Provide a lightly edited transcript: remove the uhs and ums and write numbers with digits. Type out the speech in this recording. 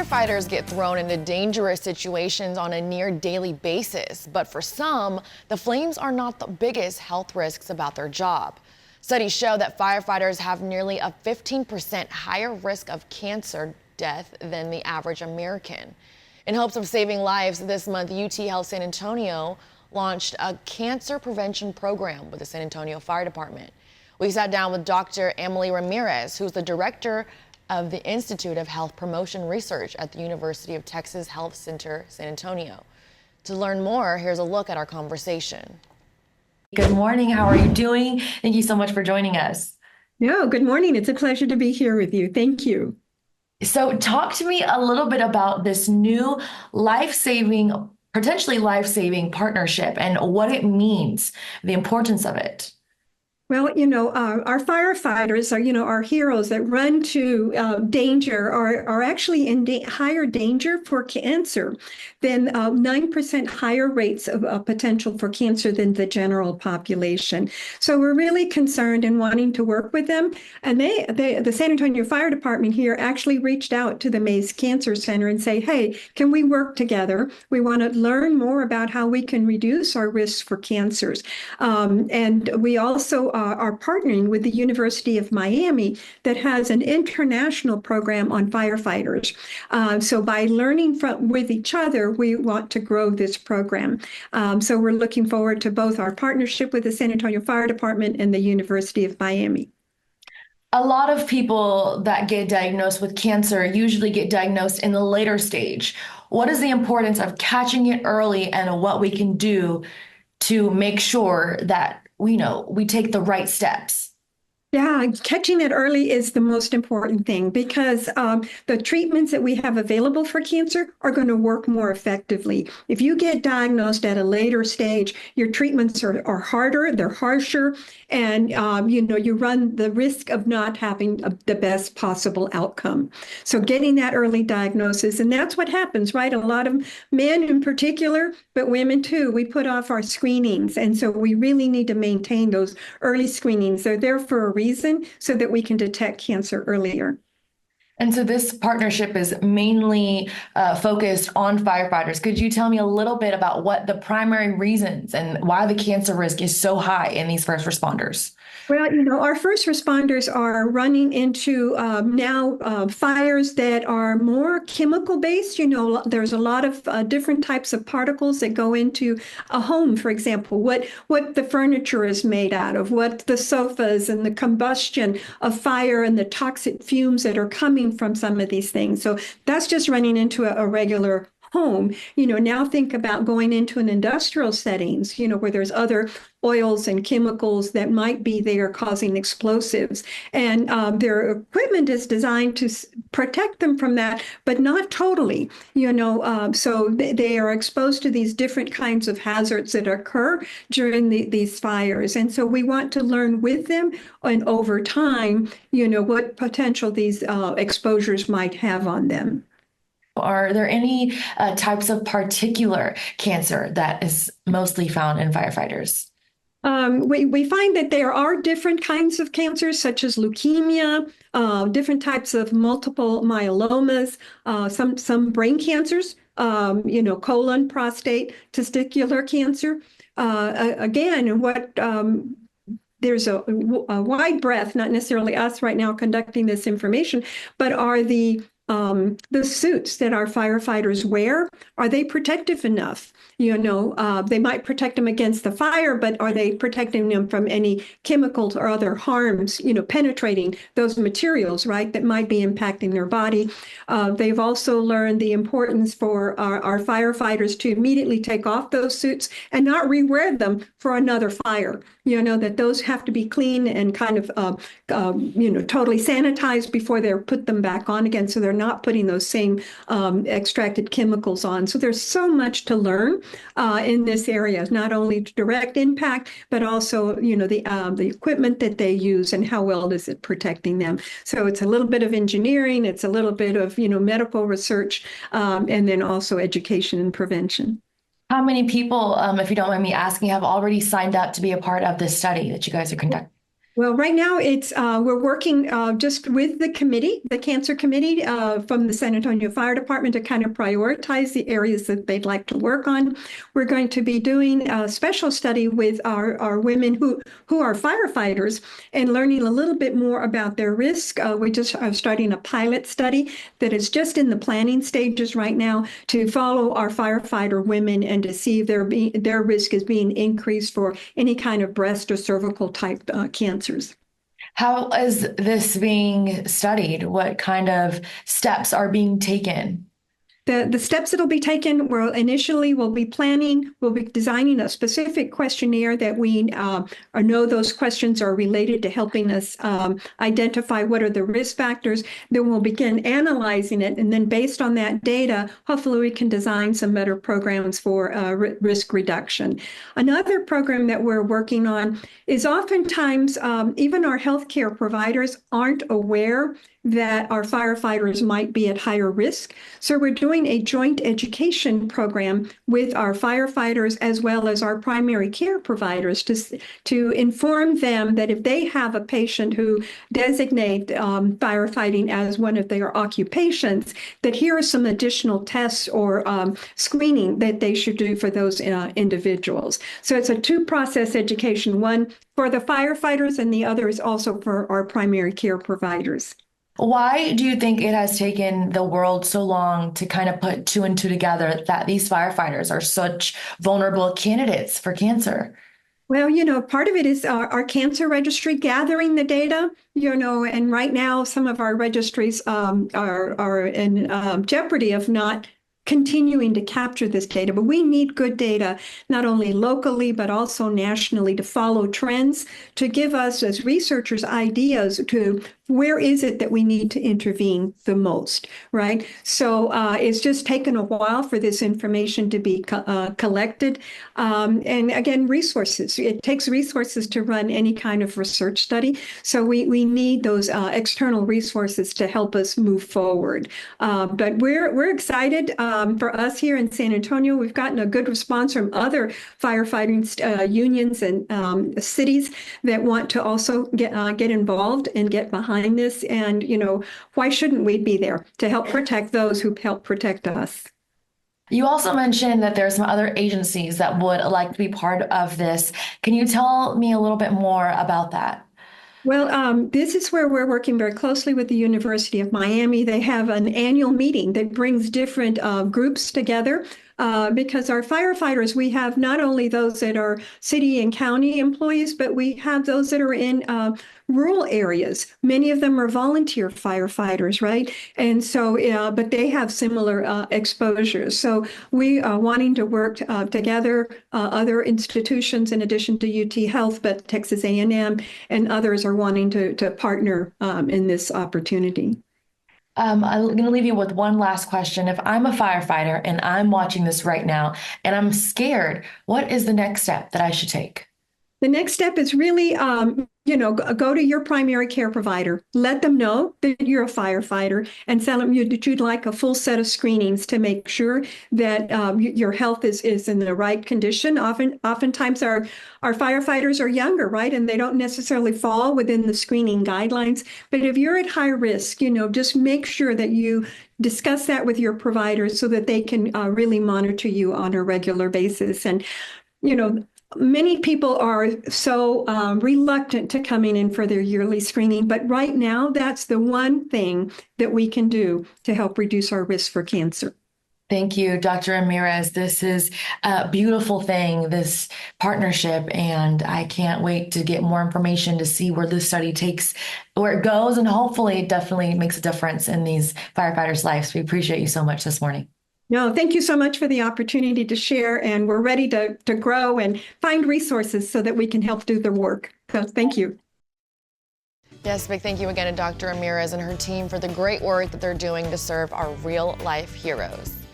Firefighters get thrown into dangerous situations on a near daily basis, but for some, the flames are not the biggest health risks about their job. Studies show that firefighters have nearly a 15% higher risk of cancer death than the average American. In hopes of saving lives, this month UT Health San Antonio launched a cancer prevention program with the San Antonio Fire Department. We sat down with Dr. Emily Ramirez, who's the director of the Institute of Health Promotion Research at the University of Texas Health Center, San Antonio. To learn more, here's a look at our conversation. Good morning. How are you doing? Thank you so much for joining us. No, good morning. It's a pleasure to be here with you. Thank you. So talk to me a little bit about this new life-saving, potentially life-saving partnership and what it means, the importance of it. Well, our firefighters are, our heroes that run to danger are actually in higher danger for cancer than 9% higher rates of potential for cancer than the general population. So we're really concerned and wanting to work with them. And the San Antonio Fire Department here actually reached out to the Mays Cancer Center and say, hey, can we work together? We want to learn more about how we can reduce our risks for cancers. And we also are partnering with the University of Miami that has an international program on firefighters. So by learning with each other, we want to grow this program. So we're looking forward to both our partnership with the San Antonio Fire Department and the University of Miami. A lot of people that get diagnosed with cancer usually get diagnosed in the later stage. What is the importance of catching it early and what we can do to make sure that we take the right steps? Yeah, catching it early is the most important thing because the treatments that we have available for cancer are going to work more effectively. If you get diagnosed at a later stage, your treatments are harder, they're harsher, and you run the risk of not having the best possible outcome. So getting that early diagnosis, and that's what happens, right? A lot of men in particular, but women too, we put off our screenings. And so we really need to maintain those early screenings. They're there for a reason so that we can detect cancer earlier. And so this partnership is mainly focused on firefighters. Could you tell me a little bit about what the primary reasons and why the cancer risk is so high in these first responders? Well, our first responders are running into now fires that are more chemical based. There's a lot of different types of particles that go into a home, for example, what the furniture is made out of, what the sofas and the combustion of fire and the toxic fumes that are coming from some of these things. So that's just running into a regular home. Now think about going into an industrial settings, where there's other oils and chemicals that might be there causing explosives. And their equipment is designed to protect them from that, but not totally, so they are exposed to these different kinds of hazards that occur during these fires. And so we want to learn with them and over time, what potential these exposures might have on them. Are there any types of particular cancer that is mostly found in firefighters? We find that there are different kinds of cancers, such as leukemia, different types of multiple myelomas, some brain cancers, colon, prostate, testicular cancer. Again, there's a wide breadth, not necessarily us right now conducting this information, but are the suits that our firefighters wear, are they protective enough? They might protect them against the fire, but are they protecting them from any chemicals or other harms, penetrating those materials, right, that might be impacting their body? They've also learned the importance for our firefighters to immediately take off those suits and not rewear them for another fire. That those have to be clean and kind of, totally sanitized before they're put them back on again. So they're not putting those same extracted chemicals on. So there's so much to learn in this area, not only direct impact, but also, the equipment that they use and how well is it protecting them. So it's a little bit of engineering, it's a little bit of, medical research, and then also education and prevention. How many people, if you don't mind me asking, have already signed up to be a part of this study that you guys are conducting? Well, right now it's we're working just with the committee, the cancer committee from the San Antonio Fire Department to kind of prioritize the areas that they'd like to work on. We're going to be doing a special study with our women who are firefighters and learning a little bit more about their risk. We just are starting a pilot study that is just in the planning stages right now to follow our firefighter women and to see if their risk is being increased for any kind of breast or cervical type cancer. How is this being studied? What kind of steps are being taken? The steps that'll be taken, we'll be planning, we'll be designing a specific questionnaire that we know those questions are related to helping us identify what are the risk factors. Then we'll begin analyzing it. And then based on that data, hopefully we can design some better programs for risk reduction. Another program that we're working on is oftentimes even our healthcare providers aren't aware that our firefighters might be at higher risk. So we're doing a joint education program with our firefighters as well as our primary care providers to inform them that if they have a patient who designate firefighting as one of their occupations, that here are some additional tests or screening that they should do for those individuals. So it's a two-process education, one for the firefighters and the other is also for our primary care providers. Why do you think it has taken the world so long to kind of put two and two together that these firefighters are such vulnerable candidates for cancer? Well, part of it is our cancer registry gathering the data, and right now some of our registries are in jeopardy of not continuing to capture this data. But we need good data, not only locally, but also nationally to follow trends, to give us as researchers ideas to where is it that we need to intervene the most, right? So it's just taken a while for this information to be collected. And again, resources. It takes resources to run any kind of research study. So we need those external resources to help us move forward. But we're excited. For us here in San Antonio, we've gotten a good response from other firefighting unions and cities that want to also get involved and get behind this. And, why shouldn't we be there to help protect those who help protect us? You also mentioned that there are some other agencies that would like to be part of this. Can you tell me a little bit more about that? Well, this is where we're working very closely with the University of Miami. They have an annual meeting that brings different groups together because our firefighters, we have not only those that are city and county employees, but we have those that are in rural areas. Many of them are volunteer firefighters, right? And so, but they have similar exposures. So we are wanting to work together, other institutions in addition to UT Health, but Texas A&M and others are wanting to partner in this opportunity. I'm going to leave you with one last question. If I'm a firefighter and I'm watching this right now and I'm scared, what is the next step that I should take? The next step is really, go to your primary care provider. Let them know that you're a firefighter and tell them that you'd like a full set of screenings to make sure that your health is in the right condition. Oftentimes our firefighters are younger, right? And they don't necessarily fall within the screening guidelines. But if you're at high risk, just make sure that you discuss that with your providers so that they can really monitor you on a regular basis. And, many people are so reluctant to coming in for their yearly screening, but right now, that's the one thing that we can do to help reduce our risk for cancer. Thank you, Dr. Ramirez. This is a beautiful thing, this partnership, and I can't wait to get more information to see where this study where it goes, and hopefully it definitely makes a difference in these firefighters' lives. We appreciate you so much this morning. No, thank you so much for the opportunity to share, and we're ready to grow and find resources so that we can help do the work. So thank you. Yes, big thank you again to Dr. Ramirez and her team for the great work that they're doing to serve our real-life heroes.